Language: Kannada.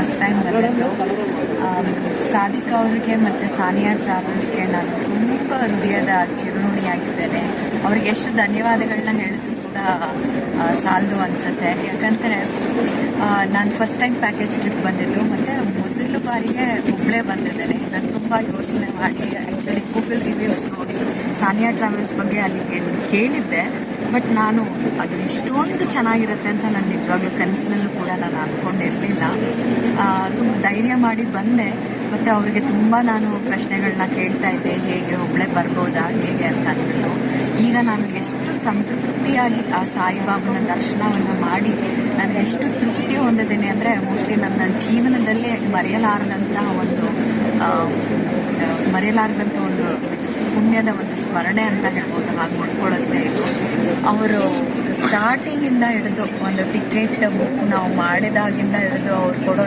ಫಸ್ಟ್ ಟೈಮ್ ಬಂದಿದ್ದು. ಸಾದಿಕ್ ಅವರಿಗೆ ಮತ್ತು ಸಾನಿಯಾ ಟ್ರಾವೆಲ್ಸ್ಗೆ ನಾನು ತುಂಬ ಹೃದಯದ ಚಿರುಣಿಯಾಗಿದ್ದೇನೆ. ಅವ್ರಿಗೆ ಎಷ್ಟು ಧನ್ಯವಾದಗಳನ್ನ ಹೇಳಿದ್ರು ಕೂಡ ಸಾಲದು ಅನಿಸುತ್ತೆ. ಯಾಕಂದರೆ ನಾನು ಫಸ್ಟ್ ಟೈಮ್ ಪ್ಯಾಕೇಜ್ ಟ್ರಿಪ್ ಬಂದಿದ್ದು ಮತ್ತು ಮೊದಲ ಬಾರಿಗೆ ಒಬ್ಬಳೇ ಬಂದಿದ್ದೇನೆ. ನಾನು ತುಂಬ ಯೋಚನೆ ಮಾಡಿ ಆ್ಯಕ್ಚುಲಿ ಗೂಗಲ್ ರಿವ್ಯೂಸ್ ನೋಡಿ ಸಾನಿಯಾ ಟ್ರಾವೆಲ್ಸ್ ಬಗ್ಗೆ ಅಲ್ಲಿಗೆ ಕೇಳಿದ್ದೆ. ಬಟ್ ನಾನು ಅದು ಇಷ್ಟೊಂದು ಚೆನ್ನಾಗಿರುತ್ತೆ ಅಂತ ನಾನು ನಿಜವಾಗ್ಲೂ ಕನಸಿನಲ್ಲೂ ಕೂಡ ನಾನು ಅಂದ್ಕೊಂಡಿರಲಿಲ್ಲ. ತುಂಬ ಧೈರ್ಯ ಮಾಡಿ ಬಂದೆ ಮತ್ತು ಅವರಿಗೆ ತುಂಬ ನಾನು ಪ್ರಶ್ನೆಗಳನ್ನ ಕೇಳ್ತಾ ಇದ್ದೆ, ಹೇಗೆ ಒಬ್ಬಳೇ ಬರ್ಬೋದಾ ಹೇಗೆ ಅಂತ ಅಂದ್ಬಿಟ್ಟು. ಈಗ ನಾನು ಎಷ್ಟು ಸಂತೃಪ್ತಿಯಾಗಿ ಆ ಸಾಯಿಬಾಬನ ದರ್ಶನವನ್ನು ಮಾಡಿ ನಾನು ಎಷ್ಟು ತೃಪ್ತಿ ಹೊಂದಿದ್ದೀನಿ ಅಂದರೆ ಮೋಸ್ಟ್ಲಿ ನನ್ನ ಜೀವನದಲ್ಲೇ ಮರೆಯಲಾರದಂಥ ಒಂದು ಪುಣ್ಯದ ಒಂದು ಸ್ಮರಣೆ ಅಂತ ಹೇಳ್ಬೋದು. ಹಾಗೆ ನೋಡ್ಕೊಳ್ಳುತ್ತೆ ಇದು. ಅವರು ಸ್ಟಾರ್ಟಿಂಗಿಂದ ಹಿಡಿದು ಒಂದು ಟಿಕೆಟ್ ಬುಕ್ ನಾವು ಮಾಡಿದಾಗಿಂದ ಹಿಡಿದು ಅವ್ರು ಕೊಡೋ